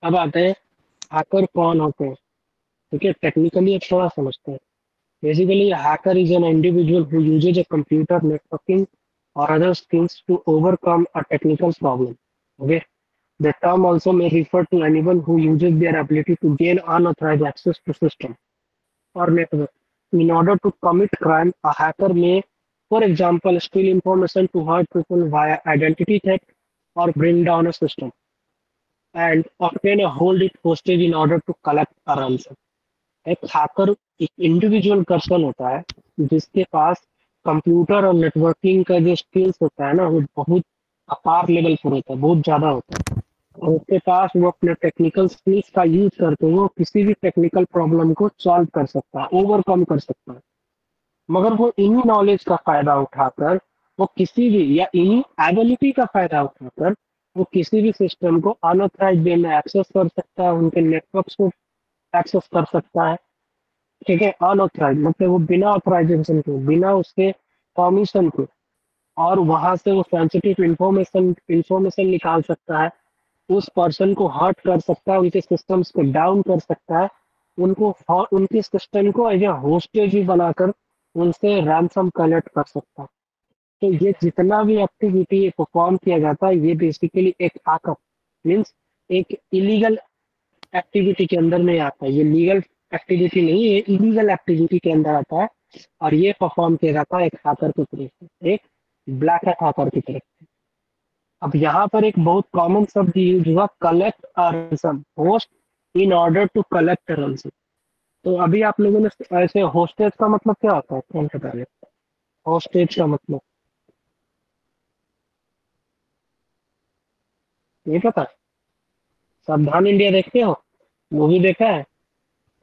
अब आते हैं हैकर कौन होते हैं। ठीक है, टेक्निकली अब थोड़ा समझते हैं। Basically hacker is an individual who usage a computer networking or other skills to overcome a technical problem. Okay. The term also may refer to anyone who uses their ability to gain unauthorized access to system or network. In order to commit crime, a hacker may, for example, steal information to hurt people via identity theft or bring down a system and obtain a hold it hostage in order to collect a ransom. एक hacker एक individual person होता है जिसके पास computer और networking का जो skills होता है ना वो बहुत अपार लेवल पर होता है, बहुत ज्यादा होता है। और उसके पास वो अपने टेक्निकल स्किल्स का यूज करते हुए वो किसी भी टेक्निकल प्रॉब्लम को सॉल्व कर सकता है, ओवरकम कर सकता है। मगर वो इन्हीं नॉलेज का फायदा उठाकर वो किसी भी या इन्हीं एबिलिटी का फायदा उठाकर वो किसी भी सिस्टम को अनऑथराइज्ड वे में एक्सेस कर सकता है, उनके नेटवर्क्स को एक्सेस कर सकता है। ठीक है, अनऑथराइज मतलब वो बिना ऑथराइजेशन के, बिना उसके परमिशन के, और वहां से वो सेंसिटिव इंफॉर्मेशन निकाल सकता है, उस पर्सन को हर्ट कर सकता है, उनके सिस्टम्स को डाउन कर सकता है, उनको उनके सिस्टम को एज ए होस्टेज भी बनाकर उनसे रैंसम कलेक्ट कर सकता है। तो ये जितना भी एक्टिविटी परफॉर्म किया जाता है ये बेसिकली एक हैकर मीन्स एक इलीगल एक्टिविटी के अंदर में आता है। ये लीगल एक्टिविटी नहीं है, इलीगल एक्टिविटी के अंदर आता है। और ये परफॉर्म किया जाता है एक हैकर की तरफ से, एक ब्लैक हैट हैकर की तरफ से। अब यहाँ पर एक बहुत कॉमन शब्द यूज हुआ, collect ransom, host in order to collect ransom. तो अभी आप लोगों ने ऐसे होस्टेज का मतलब क्या होता है, कौन बता रहे? होस्टेज का मतलब नहीं पता? सावधान इंडिया देखते हो, मूवी देखा है?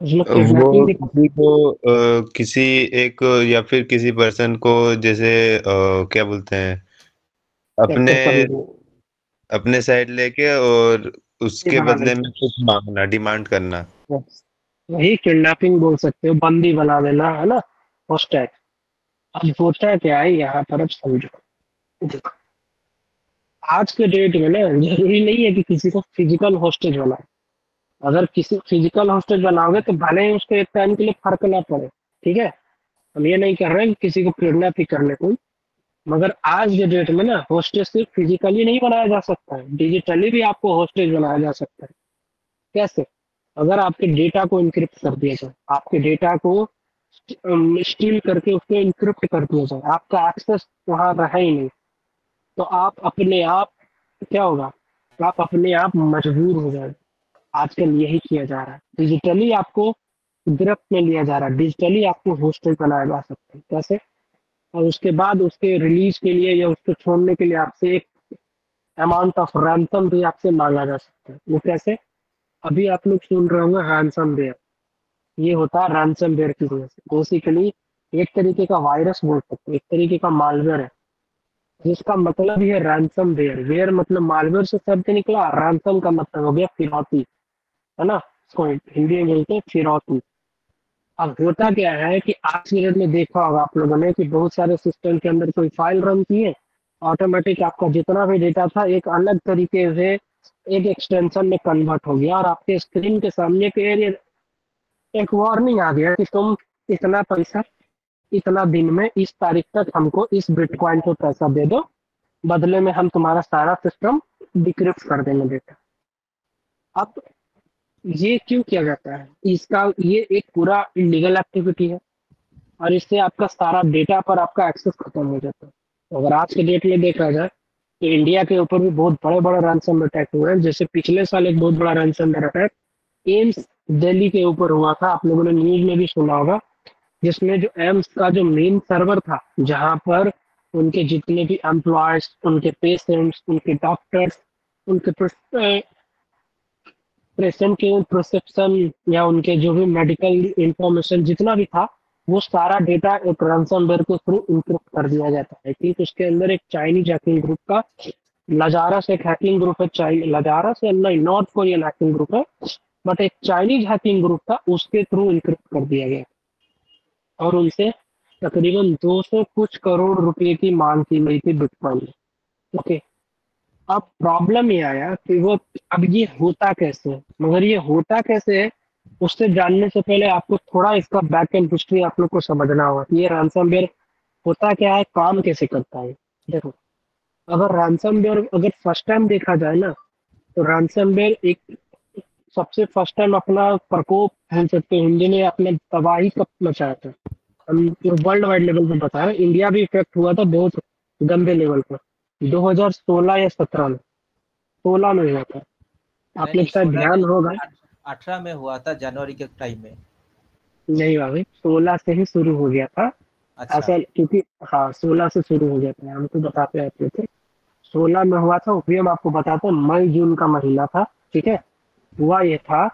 उसमें वो किडनैपिंग किसी को किसी एक या फिर किसी पर्सन को जैसे क्या बोलते हैं, अपने कैप्चर कर लेंगे, अपने साइड लेके और ये उसके बना बदले देंगे। में कुछ मांगना, डिमांड करना। बस वही किडनैपिंग बोल सकते हो, बंदी बना देना है ना, होस्टेज। अब होता क्या है यहाँ पर, अब समझो। देखो, आज के डेट में ना जरूरी नहीं है कि किसी को फिजिकल होस्टेज बनाए। अगर किसी फिजिकल होस्टेज बनाओगे तो भले ही उसको एक टाइम के लिए फर्क ना पड़े। ठीक है, हम ये नहीं कर रहे हैं कि किसी को किडनैप ही कर ले कोई। मगर आज के डेट में ना होस्टेज सिर्फ फिजिकली नहीं बनाया जा सकता है, डिजिटली भी आपको होस्टेज बनाया जा सकता है। कैसे? अगर आपके डेटा को इनक्रिप्ट कर दिया जाए, आपके डेटा को स्टील करके उसको इनक्रिप्ट कर दिया जाए, आपका एक्सेस वहां रहा ही नहीं, तो आप अपने आप क्या होगा, आप अपने आप मजबूर हो जाए। आजकल यही किया जा रहा है, डिजिटली आपको गिरफ्त में लिया जा रहा है, डिजिटली आपको होस्टेज बनाया जा सकता है। कैसे? और उसके बाद उसके रिलीज के लिए या उसको छोड़ने के लिए आपसे एक अमाउंट ऑफ रैंसम भी आपसे मांगा जा सकता है। वो कैसे? अभी आप लोग सुन रहे होंगे रैंसम वेयर, ये होता है रैंसम वेयर की वजह से। बेसिकली एक तरीके का वायरस बोल सकते हैं, एक तरीके का मालवेयर है, जिसका मतलब ही है रैंसम वेयर। वेयर मतलब मालवेयर से शब्द निकला, रैंसम का मतलब हो गया फिरौती, है ना, इसको हिंदी में बोलते हैं फिरौती। अब होता क्या है कि आज के डेट में देखा होगा आप लोगों ने कि बहुत सारे सिस्टम के अंदर कोई फाइल रन किए, ऑटोमेटिक आपका जितना भी डेटा था एक अलग तरीके से एक एक्सटेंशन में कन्वर्ट हो गया, और आपके स्क्रीन के सामने एक वार्निंग आ गया कि तुम इतना पैसा इतना दिन में इस तारीख तक हमको इस बिटकॉइन को पैसा दे दो, बदले में हम तुम्हारा सारा सिस्टम डिक्रिप्ट कर देंगे डेटा। अब ये क्यों किया जाता है? इसका ये एक पूरा इलीगल एक्टिविटी है, और इससे आपका सारा डेटा पर आपका एक्सेस खत्म हो जाता है। तो अगर आज के डेट में देखा जाए तो इंडिया के ऊपर भी बहुत बड़े बड़े रैंसम अटैक हुए हैं। जैसे पिछले साल एक बहुत बड़ा रैंसम अटैक एम्स दिल्ली के ऊपर हुआ था, आप लोगों ने न्यूज में भी सुना होगा, जिसमें जो एम्स का जो मेन सर्वर था, जहां पर उनके जितने भी एम्प्लॉयज, उनके पेशेंट्स, उनके डॉक्टर्स, उनके पेशेंट के प्रिस्क्रिप्शन या उनके जो भी मेडिकल इंफॉर्मेशन जितना भी था, वो सारा डेटा एक रैंसमवेयर के थ्रू इनक्रिप्ट कर दिया जाता है। ठीक, उसके अंदर एक चाइनीज हैकिंग ग्रुप का, लजारस एक हैकिंग ग्रुप है, लजारस या नहीं, नॉर्थ कोरियन हैकिंग ग्रुप है, बट एक चाइनीज हैकिंग ग्रुप था, उसके थ्रू इनक्रिप्ट कर दिया गया। और उनसे तकरीबन 200 कुछ करोड़ रुपए की मांग की गई थी बिटकॉइन में। ओके, अब प्रॉब्लम ये आया कि वो अब ये होता कैसे है? मगर ये होता कैसे है, उससे जानने से पहले आपको थोड़ा इसका बैक एंड हिस्ट्री आप लोग को समझना होगा कि ये रैंसमवेयर होता क्या है, काम कैसे करता है। देखो, अगर रैंसमवेयर अगर फर्स्ट टाइम देखा जाए ना, तो रैंसमवेयर एक सबसे फर्स्ट टाइम अपना प्रकोप बोल सकते हैं हिंदी में, अपने तबाही कब मचाया था। हम वर्ल्ड वाइड लेवल पे बता रहे हैं, इंडिया भी इफेक्ट हुआ था बहुत गंदे लेवल पर 2016 या 17 में, 16 में हुआ था। नहीं आप लोग नहीं, शायद 16 ध्यान नहीं, होगा। 18 में हुआ था, जनवरी के टाइम में। नहीं भाई, 16 से ही शुरू हो गया था अच्छा। ऐसा, क्योंकि हाँ 16 से शुरू हो गया था, हमको बताते रहते थे। 16 में हुआ था, फिर हम आपको बताते हैं, मई जून का महीना था। ठीक है, हुआ ये था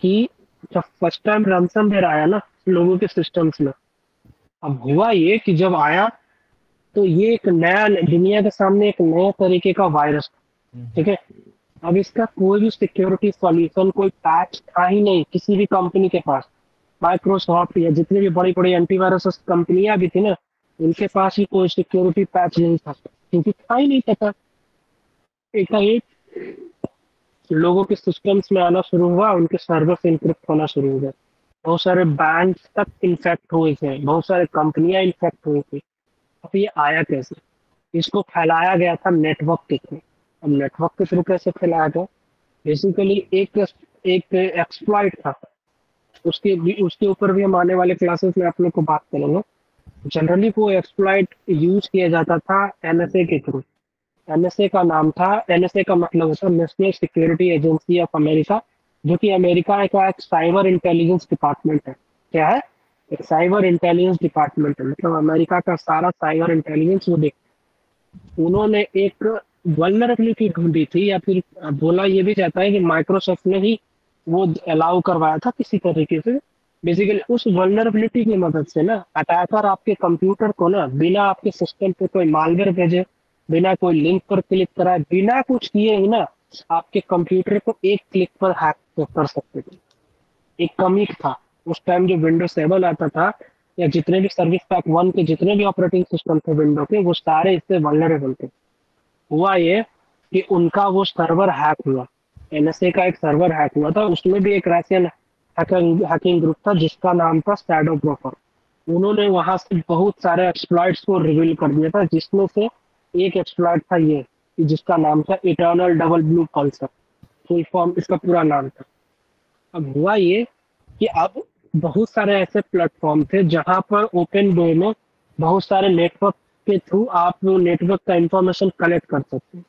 कि जब फर्स्ट टाइम रैंसमवेयर आया ना लोगों के सिस्टम्स में, अब हुआ ये कि जब आया तो ये एक नया दुनिया के सामने एक नया तरीके का वायरस था। ठीक है, अब इसका कोई भी सिक्योरिटी सॉल्यूशन, कोई पैच था ही नहीं किसी भी कंपनी के पास। माइक्रोसॉफ्ट या जितनी भी बड़ी बड़ी एंटीवायरस कंपनियां भी थी ना, उनके पास ही कोई सिक्योरिटी पैच नहीं था, क्योंकि था ही नहीं पता। एकाएक लोगों के सिस्टम्स में आना शुरू हुआ, उनके सर्वर इनक्रिप्ट होना शुरू हो गया। बहुत सारे बैंक तक इन्फेक्ट हुए थे, बहुत सारे कंपनियां इन्फेक्ट हुई थी। अब ये आया कैसे? इसको फैलाया गया था नेटवर्क के थ्रू। अब नेटवर्क के थ्रू कैसे फैलाया गया? बेसिकली एक एक एक्सप्लॉइट था, उसके ऊपर भी हम आने वाले क्लासेस में आप लोग को बात करेंगे। जनरली वो एक्सप्लॉइट यूज किया जाता था एनएसए के थ्रू। एनएसए का नाम था, एनएसए का मतलब होता है national security agency of America, जो कि अमेरिका का एक साइबर इंटेलिजेंस डिपार्टमेंट है। क्या है? एक साइबर इंटेलिजेंस डिपार्टमेंट है, मतलब अमेरिका का सारा साइबर इंटेलिजेंस वो देख। उन्होंने एक वल्नरेबिलिटी ढूंढी थी, या फिर बोला ये भी जाता है कि माइक्रोसॉफ्ट ने ही वो अलाउ करवाया था किसी तरीके से। बेसिकली उस वल्नरेबिलिटी की मदद से ना अटैकर आपके कंप्यूटर को ना बिना आपके सिस्टम पे कोई मालवेयर भेजे, बिना कोई लिंक पर क्लिक कराए, बिना कुछ किए ही ना आपके कंप्यूटर को एक क्लिक पर हैक कर सकते थे। एक कमी था उस टाइम, जो विंडो 7 आता था या जितने भी सर्विस पैक 1 के जितने भी ऑपरेटिंग सिस्टम थे विंडो के, वो सारे इससे वल्नरेबल थे। हुआ ये कि उनका वो सर्वर हैक हुआ, एनएसए का एक सर्वर हैक हुआ था, उसमें भी एक रशियन हैकिंग ग्रुप था जिसका नाम था शैडो ब्रोकर। उन्होंने वहां से बहुत सारे एक्सप्लॉइट्स को रिवील कर दिया था, जिसमें से एक एक्सप्लॉइट था ये कि जिसका नाम था eternal double blue Pulsar. Full form इसका पूरा नाम था। अब हुआ ये कि अब बहुत सारे ऐसे प्लेटफॉर्म थे जहां पर ओपन डोर में बहुत सारे नेटवर्क के थ्रू आप वो नेटवर्क का इंफॉर्मेशन कलेक्ट कर सकते हैं।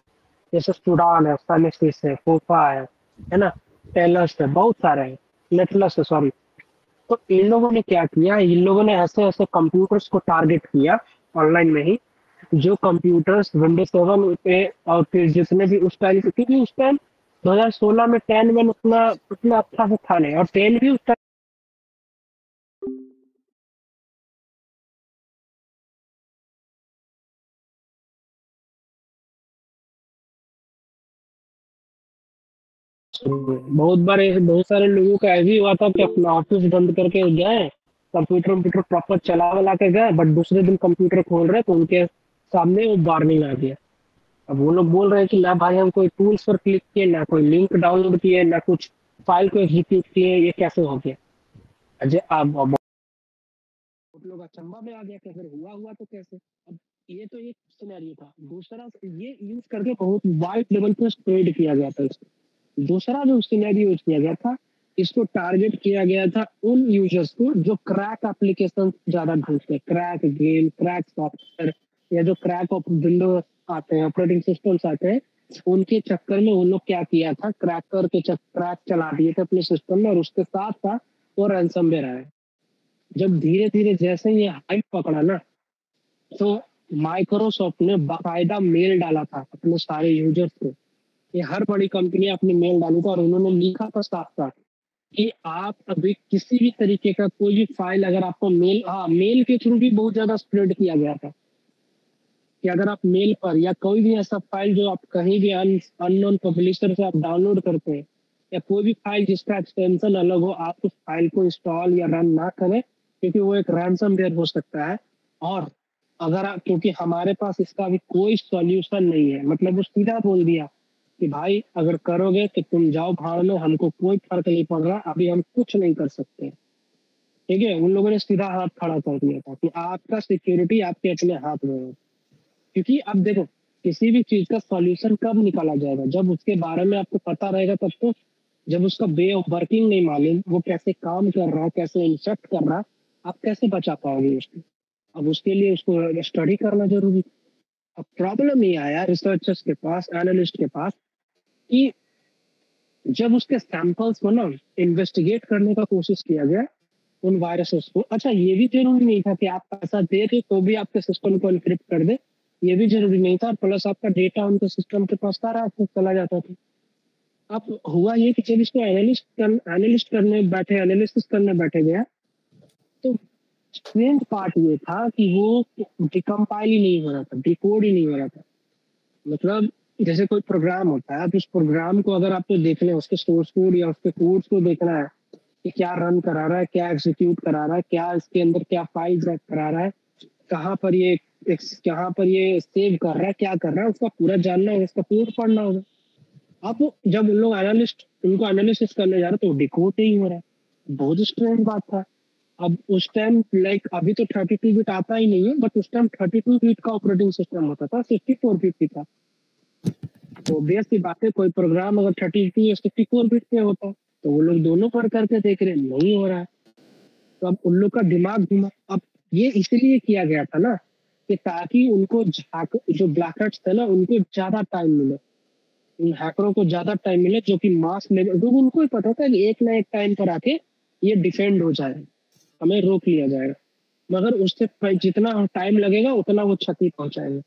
जैसे सुडान है, सनेसिस है, फोफा है ना, टेलस है, बहुत सारे हैं, नेटलस है, सॉरी। तो इन लोगों ने क्या किया, इन लोगों ने ऐसे ऐसे कंप्यूटर्स को टारगेट किया ऑनलाइन में ही, जो कंप्यूटर्स विंडोज 7 पे और फिर जितने भी उस टाइम, क्योंकि उस टाइम 2016 में 10 में उतना उतना अच्छा से था नहीं, और 10 भी उस बहुत बार बहुत सारे लोगों का ऐसे ही हुआ था कि अपना ऑफिस बंद करके गए, कंप्यूटर कंप्यूटर प्रॉपर चला वाला के गए, बट दूसरे दिन कंप्यूटर खोल रहे तो उनके सामने वो वार्निंग आ गया। अब वो लोग बोल रहे हैं कि ना भाई हम कोई टूल्स पर क्लिक किए, ना कोई लिंक डाउनलोड किए, ना कुछ फाइल को एग्जीक्यूट किए, ये कैसे हो गया? अजय अब बहुत लोग अचंभा में आ गया कि अगर हुआ हुआ तो कैसे। अब ये तो एक सिनेरियो था, दूसरा ये यूज करके बहुत वाइड लेवल पे स्प्रेड किया गया था इसको। दूसरा जो सिनेरियो यूज किया गया था, इसको टारगेट किया गया था उन यूजर्स को जो क्रैक एप्लीकेशन ज्यादा ढूंढते हैं, क्रैक गेम, क्रैक सॉफ्टवेयर, या जो क्रैक ऑफ विंडो आते हैं, ऑपरेटिंग सिस्टम्स आते हैं, उनके चक्कर में उन लोग क्या किया था, क्रैकर के क्रैक चला दिए थे अपने सिस्टम में, और उसके साथ साथ वो रैंसमवेयर आया। जब धीरे धीरे जैसे ये हाइप पकड़ा ना, तो माइक्रोसॉफ्ट ने बाकायदा मेल डाला था अपने सारे यूजर्स को। ये हर बड़ी कंपनी अपनी मेल डाली था, और उन्होंने लिखा था साफ साफ कि आप अभी किसी भी तरीके का कोई भी फाइल अगर आपको मेल, हाँ मेल के थ्रू भी बहुत ज्यादा स्प्रेड किया गया था कि अगर आप मेल पर या कोई भी ऐसा फाइल जो आप कहीं भी अननोन पब्लिशर से आप डाउनलोड करते हैं, या कोई भी फाइल जिसका एक्सटेंशन अलग हो, आप उस फाइल को इंस्टॉल या रन ना करें, क्योंकि वो एक रैंसमवेयर हो सकता है। और अगर क्योंकि हमारे पास इसका अभी कोई सॉल्यूशन नहीं है, मतलब वो सीधा बोल दिया कि भाई अगर करोगे तो तुम जाओ भाड़ में, हमको कोई फर्क नहीं पड़ रहा, अभी हम कुछ नहीं कर सकते। ठीक है, उन लोगों ने सीधा हाथ खड़ा कर दिया था कि आपका सिक्योरिटी आपके अपने हाथ में है। क्योंकि अब देखो, किसी भी चीज का सॉल्यूशन कब निकाला जाएगा, जब उसके बारे में आपको पता रहेगा तब तो। जब उसका वे ऑफ वर्किंग नहीं मालूम, वो कैसे काम कर रहा है, कैसे इंसेप्ट कर रहा है, आप कैसे बचा पाओगे उसको। अब उसके लिए उसको स्टडी करना जरूरी। अब प्रॉब्लम ये आया रिसर्चर्स के पास, एनालिस्ट के पास, कि जब उसके सैंपल्स को ना इन्वेस्टिगेट करने का कोशिश किया गया उन वायरसेस को। अच्छा, ये भी जरूरी नहीं था कि आप पैसा दे के तो भी आपके सिस्टम को एनक्रिप्ट कर दे, ये भी जरूरी नहीं था। प्लस आपका डेटा उनके सिस्टम के पास सारा चला जाता था। अब हुआ ये कि जब इसको एनालिस्ट करने बैठे, एनालिसिस करने बैठे गया, तो स्ट्रेंज पार्ट ये था कि वो डिकम्पाइल ही नहीं हो रहा था, डिकोड ही नहीं हो रहा था। मतलब जैसे कोई प्रोग्राम होता है, तो उस प्रोग्राम को अगर आपको देखना है, उसके सोर्स कोड या उसके कोड्स को देखना है कि क्या रन करा रहा है, क्या एग्जीक्यूट करा रहा है, क्या इसके अंदर क्या फाइल रख करा रहा है, कहाँ पर ये सेव कर रहा है, क्या कर रहा है, उसका पूरा जानना होगा, उसका कोड पढ़ना होगा। अब जब उन लोग उनको एनालिसिस करने जा रहे तो डिकोड नहीं हो रहा है। बहुत स्ट्रेंज बात था। अब उस टाइम लाइक अभी तो 32 बिट आता ही नहीं है, बट उस टाइम 32 बिट का ऑपरेटिंग सिस्टम होता था, 64 बिट की था। तो ऑब्वियस सी बात है, कोई प्रोग्राम अगर 32 या 64 बिट पे होता तो वो लोग दोनों पर करके देख रहे हैं, नहीं हो रहा है। तो अब उन लोग का दिमाग घुमा। अब ये इसलिए किया गया था ना कि ताकि उनको जो ब्लैक हैट्स थे ना, उनको ज्यादा टाइम मिले, इन हैकरों को ज्यादा टाइम मिले, जो कि मास लेवल, क्योंकि उनको ही पता था कि एक ना एक टाइम पर आके ये डिफेंड हो जाएगा, हमें रोक लिया जाएगा। मगर उससे जितना टाइम लगेगा उतना वो क्षति पहुंचाएगा।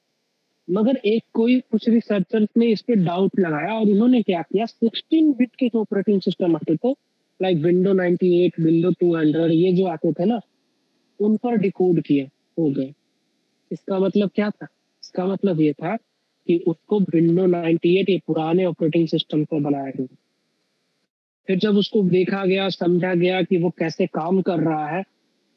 मगर कुछ रिसर्चर्स ने इस पे डाउट लगाया और उन्होंने क्या किया, 16 बिट के जो ऑपरेटिंग सिस्टम आते थे, लाइक विंडो 98, विंडो 200, ये जो आते थे ना, उन पर डिकोड किए हो गए। इसका मतलब क्या था? इसका मतलब ये था कि उसको विंडो 98 ये पुराने ऑपरेटिंग सिस्टम पर बनाया गया। फिर जब उसको देखा गया, समझा गया कि वो कैसे काम कर रहा है,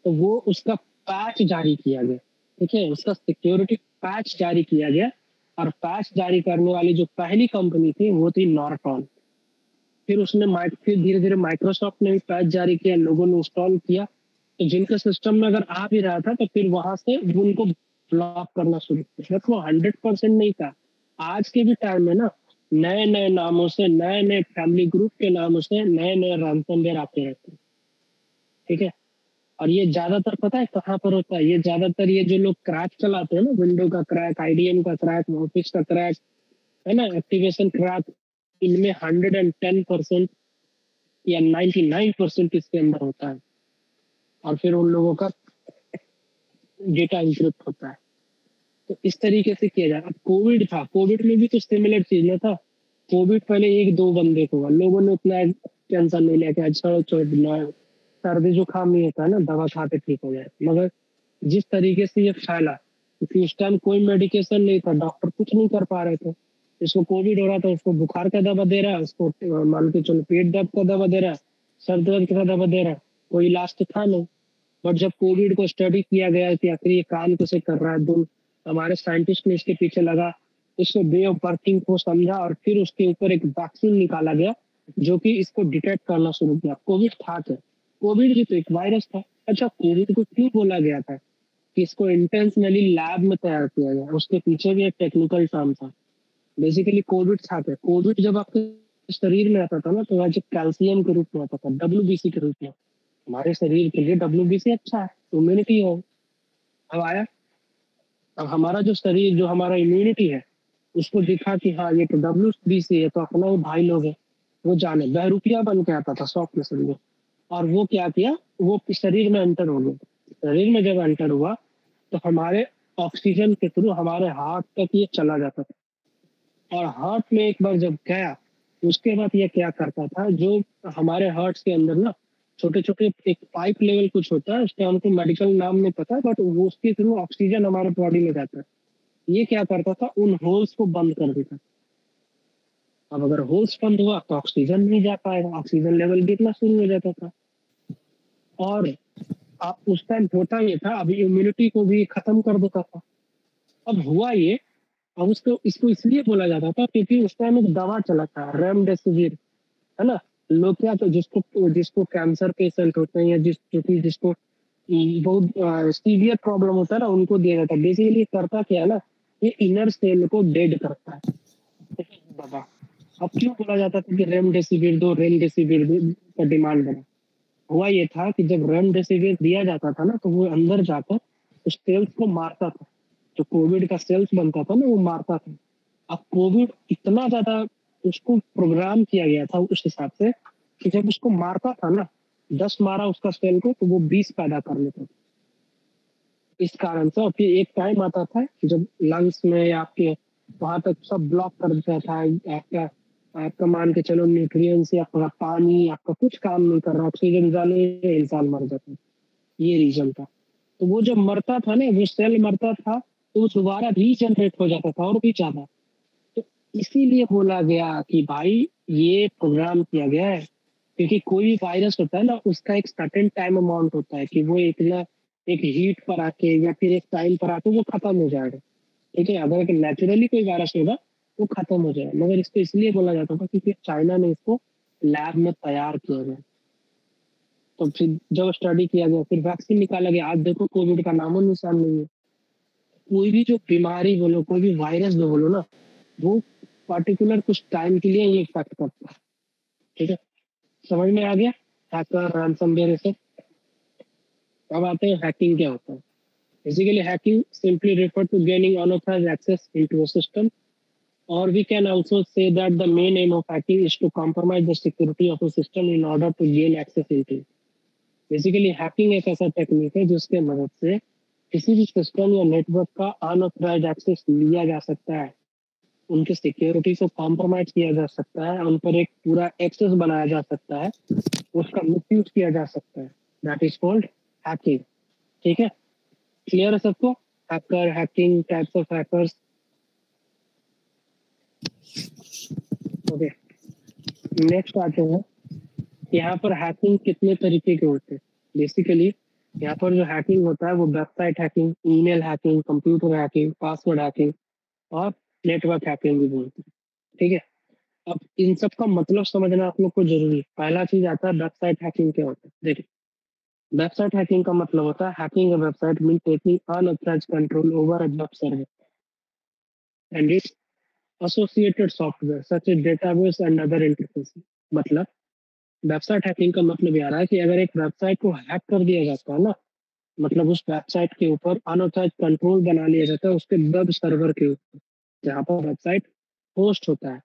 तो वो उसका पैच जारी किया गया। ठीक है, उसका सिक्योरिटी पैच जारी किया गया। और पैच जारी करने वाली जो पहली कंपनी थी वो थी नॉर्टन। फिर धीरे धीरे माइक्रोसॉफ्ट ने भी पैच जारी किया, लोगों ने इंस्टॉल किया। तो जिनके सिस्टम में अगर आ भी रहा था तो फिर वहां से वो उनको ब्लॉक करना शुरू किया। वो 100% नहीं था। आज के भी टाइम में ना, नए नए नामों से, नए नए फैमिली ग्रुप के नामों से नए नए रैंसमवेयर आते रहते हैं। ठीक है, और ये ज्यादातर पता है कहाँ पर होता है? ये ज्यादातर ये जो लोग क्रैक चलाते हैं ना, विंडो का क्रैक, आईडीएम का क्रैक, ऑफिस का क्रैक, है ना, एक्टिवेशन क्रैक, इनमें 110% या 99% इसके अंदर होता है। और फिर उन लोगों का डेटा इंक्रिप्ट होता है। तो इस तरीके से किया जाए। अब कोविड था, कोविड में भी तो सिमिलर चीज ना था। कोविड पहले एक दो बंदे को हुआ, लोगों ने उतना टेंशन नहीं लिया कि अच्छा छोड़, सर्दी जुकाम नहीं होता है ना, दवा खा के ठीक हो जाए। मगर जिस तरीके से ये फैला, क्योंकि उस टाइम कोई मेडिकेशन नहीं था, डॉक्टर कुछ नहीं कर पा रहे थे। जिसको कोविड हो रहा था उसको बुखार का दवा दे रहा है, उसको मान के चलो पेट दर्द का दवा दे रहा है, सर दर्द का दवा दे रहा है, कोई इलाज तो था नहीं। बट जब कोविड को स्टडी किया गया कि आखिर ये काम कैसे कर रहा है, हमारे साइंटिस्ट ने इसके पीछे लगा, इसको वे ऑफ वर्किंग को समझा और फिर उसके ऊपर एक वैक्सीन निकाला गया जो कि इसको डिटेक्ट करना शुरू किया। कोविड था क्या? कोविड भी तो एक वायरस था। अच्छा, कोविड को क्यों बोला गया था कि इसको इंटेंशनली लैब में तैयार किया गया? उसके पीछे भी एक टेक्निकल टर्म था। बेसिकली कोविड था क्या? कोविड जब आपके शरीर में आता था ना, तो वह कैल्शियम के रूप में आता था, WBC के रूप में। हमारे शरीर के लिए WBC अच्छा है, इम्यूनिटी हो। अब आया, अब हमारा जो शरीर, जो हमारा इम्यूनिटी है, उसको दिखा कि हाँ ये तो WBC है, तो अपना वो भाई लोग है, वो जाने बहरूपिया बन के आता था 100% में। और वो क्या किया, वो शरीर में एंटर हो गया। शरीर में जब एंटर हुआ तो हमारे ऑक्सीजन के थ्रू हमारे हार्ट तक ये चला जाता था। और हार्ट में एक बार जब गया, उसके बाद ये क्या करता था, जो हमारे हार्ट के अंदर ना छोटे छोटे एक पाइप लेवल कुछ होता है, उसका हमको मेडिकल नाम नहीं पता, बट वो उसके थ्रू ऑक्सीजन हमारे बॉडी में जाता है। ये क्या करता था, उन होल्स को बंद कर देता। अब अगर होल्स बंद हुआ तो ऑक्सीजन नहीं जा पाएगा, ऑक्सीजन लेवल गिरना शुरू हो जाता था। और उस टाइम होता ये था, अभी इम्यूनिटी को भी खत्म कर देता था। अब हुआ ये, अब उसको इसको इसलिए बोला जाता था क्योंकि उस टाइम एक दवा चला था रेमडेसिविर, है ना। लोग क्या, तो जिसको जिसको कैंसर पेशेंट होते हैं या जिसको बहुत सीवियर प्रॉब्लम होता है ना, उनको दिया जाता है। बेसिकली करता क्या है ना, ये इनर सेल को डेड करता है दवा। अब क्यों बोला जाता था कि रेमडेसिविर दो का डिमांड बना। हुआ ये था कि जब रेमडेसिविर दिया जाता था ना, तो वो अंदर जाकर उस सेल्स को मारता था। जो कोविड का सेल्स बनता था ना, वो मारता था। अब कोविड इतना ज्यादा उसको प्रोग्राम किया गया था उस हिसाब से कि जब उसको मारता था ना, 10 मारा उसका सेल को तो वो 20 पैदा कर लेता था। इस कारण से, और फिर एक टाइम आता था कि जब लंग्स में या आपके वहां तक सब ब्लॉक कर देता था। आपका आपका मान के चलो न्यूट्रिएंट्स या आपका पानी आपका कुछ काम नहीं कर रहा, ऑक्सीजन जाने में इंसान मर जाता। ये रीजन था। तो वो जब मरता था ना, वो सेल मरता था, तो वो दोबारा रीजनरेट हो जाता था और भी ज्यादा। तो इसीलिए बोला गया कि भाई ये प्रोग्राम किया गया है, क्योंकि कोई भी वायरस होता है ना, उसका एक सर्टेन टाइम अमाउंट होता है कि वो एक हीट पर आके या फिर एक टाइम पर आके वो खत्म हो जाएगा। ठीक है, अगर नेचुरली कोई वायरस होगा वो खत्म हो जाएगा, मगर इसको इसलिए बोला जाता था क्योंकि चाइना ने इसको लैब में तैयार किया गया। तो फिर जब स्टडी किया गया, फिर वैक्सीन निकाला गया। आज देखो कोविड का नामो निशान नहीं है। कोई भी जो बीमारी बोलो, कोई भी वायरस जो बोलो ना, वो पर्टिकुलर कुछ टाइम के लिए ये इफेक्ट करता है। ठीक है, समझ में आ गया। हैकर, रैनसमवेयर, सब। अब आते हैं हैकिंग क्या होता है। Basically hacking simply refer to gaining unauthorized access into a system, or we can also say that the main aim of hacking is to compromise the security of a system in order to gain access into it. Basically hacking एक ऐसा technique है जिसके मदद से किसी भी system या network का अनऑथराइज्ड एक्सेस लिया जा सकता है, उनके सिक्योरिटी को कॉम्प्रोमाइज किया जा सकता है, उन पर एक पूरा एक्सेस बनाया जा सकता है, उसका मिसयूज किया जा सकता है। That is called hacking. ठीक है, क्लियर है सबको। Hacker, hacking, types of hackers. Okay, next आते हैं। यहाँ पर हैकिंग कितने तरीके के होते हैं। बेसिकली यहाँ पर जो हैकिंग होता है वो website hacking, email hacking, computer hacking, password hacking और नेटवर्क हैकिंग भी बोलते हैं। ठीक है, अब इन सब का मतलब समझना आप लोग को जरूरी है। पहला चीज आता है वेबसाइट हैकिंग क्या होता है। देखिए, वेबसाइट हैकिंग का मतलब होता है hacking a website mean taking unauthorized control over a web server and its associated software such as database and other interfaces. मतलब वेबसाइट हैकिंग का मतलब ये आ रहा है कि अगर एक वेबसाइट को हैक कर दिया जाता है ना, मतलब उस वेबसाइट के ऊपर अनऑथराइज्ड कंट्रोल बना लिया जाता है उसके वेब सर्वर के ऊपर, जहाँ पर वेबसाइट होस्ट होता है,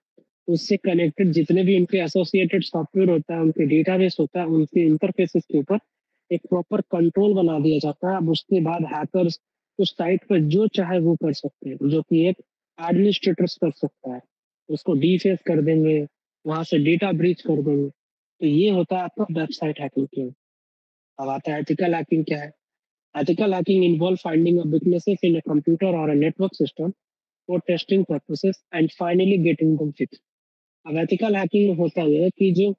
उससे कनेक्टेड जितने भी उनके एसोसिएटेड सॉफ्टवेयर होता है, उनके डेटाबेस होता है, उनके इंटरफेसेस के ऊपर एक प्रॉपर कंट्रोल बना दिया जाता है। अब उसके बाद हैकर्स उस साइट पर जो चाहे वो कर सकते हैं, जो कि एक एडमिनिस्ट्रेटर्स कर सकता है। उसको डीफेस कर देंगे, वहां से डेटा ब्रीच कर देंगे। तो ये होता है आपका वेबसाइट हैकिंग के। अब आता है एथिकल हैकिंग क्या है। Ethical hacking involve finding weaknesses in a computer और a network system for testing purposes and finally getting them fix. अब एथिकल हैकिंग में होता है कि जो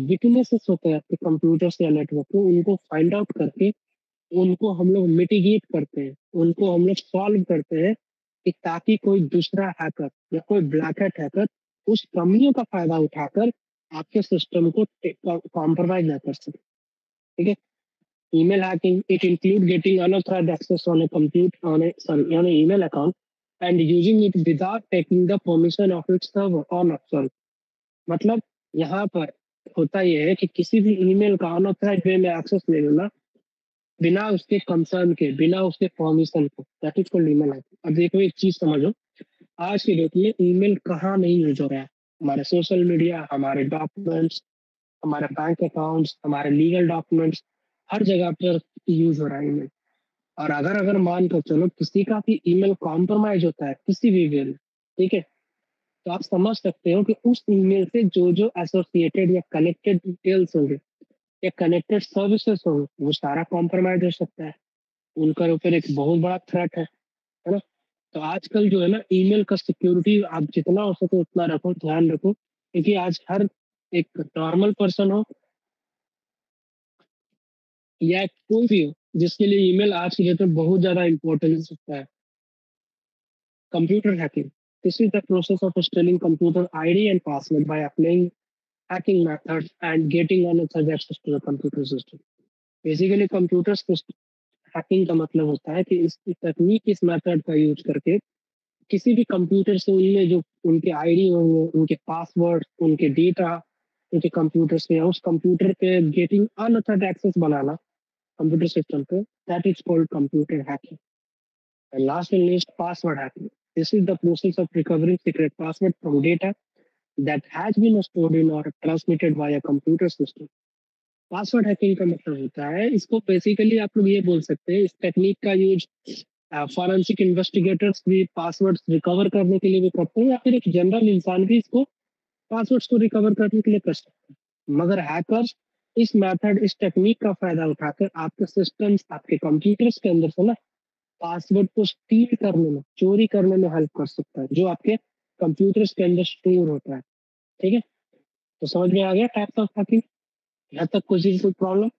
वीकनेसेस होते हैं आपके कंप्यूटर या नेटवर्क में, उनको फाइंड आउट करके उनको हम लोग मिटिगेट करते हैं, उनको हम लोग सॉल्व करते हैं कि ताकि कोई दूसरा हैकर या कोई ब्लैक हैट हैकर उस कमियों का फायदा उठाकर आपके सिस्टम को कॉम्प्रोमाइज ना कर सके। ठीक है, email hacking, it includes getting unauthorized access on a on a email account and using it without taking the permission of its server or not server। मतलब यहाँ पर होता यह है कि किसी भी ईमेल का अनऑथराइज्ड वे में एक्सेस ले लेना, बिना उसके कंसर्न के, बिना उसके परमिशन को, that is called email hacking. अब देखो एक चीज समझो, आज की डेट में ईमेल कहाँ नहीं यूज हो रहा है। हमारे सोशल मीडिया, हमारे डॉक्यूमेंट्स, हमारे बैंक अकाउंट्स, हमारे लीगल डॉक्यूमेंट्स, हर जगह पर यूज हो रहा है ईमेल। और अगर अगर मान कर चलो किसी का भी ईमेल कॉम्प्रोमाइज होता है किसी भी वे में, ठीक है, तो आप समझ सकते हो कि उस ईमेल से जो जो एसोसिएटेड या कनेक्टेड डिटेल्स होंगे या कनेक्टेड सर्विसेज होंगे, वो सारा कॉम्प्रोमाइज हो सकता है। उनका ऊपर एक बहुत बड़ा थ्रेट है ना। तो आजकल जो है ना, ईमेल का सिक्योरिटी आप जितना हो सके उतना रखो, ध्यान रखो, क्योंकि आज हर एक नॉर्मल पर्सन हो या कोई भी हो जिसके लिए ईमेल आज की डेट में बहुत ज्यादा इंपॉर्टेंस रखता है। Computer hacking, this is the process of stealing computer ID and password by applying hacking methods and getting unauthorized access to the computer system। Basically computer hacking का मतलब होता है कि इस तकनीक, इस मेथड का यूज करके किसी भी कंप्यूटर से उनमें जो उनके आईडी होंगे, उनके पासवर्ड, उनके डेटा, उनके कंप्यूटर से, उस कंप्यूटर पे गेटिंग अनअथॉराइज्ड एक्सेस बनाना कंप्यूटर सिस्टम पे, that is called computer hacking. And last and least, password hacking, this is the process of recovering secret password from data that has been stored in और transmitted by a computer system. Password hacking का मतलब होता है, इसको basically आप लोग ये बोल सकते हैं, इस टेक्निक का यूज फॉरेंसिक इन्वेस्टिगेटर्स भी पासवर्ड्स रिकवर करने के लिए भी करते हैं, या फिर एक जनरल इंसान भी इसको पासवर्ड्स को रिकवर करने के लिए कर सकते हैं। मगर हैकर्स इस मेथड, इस टेक्निक का फायदा उठाकर आपके सिस्टम्स, आपके कंप्यूटर्स के अंदर से ना पासवर्ड को स्टील करने में, चोरी करने में हेल्प कर सकता है, जो आपके कंप्यूटर्स के अंदर स्टोर होता है। ठीक है, तो समझ में आ गया टाइप्स ऑफ हैकिंग? यहाँ तक कोई चीज, कोई प्रॉब्लम?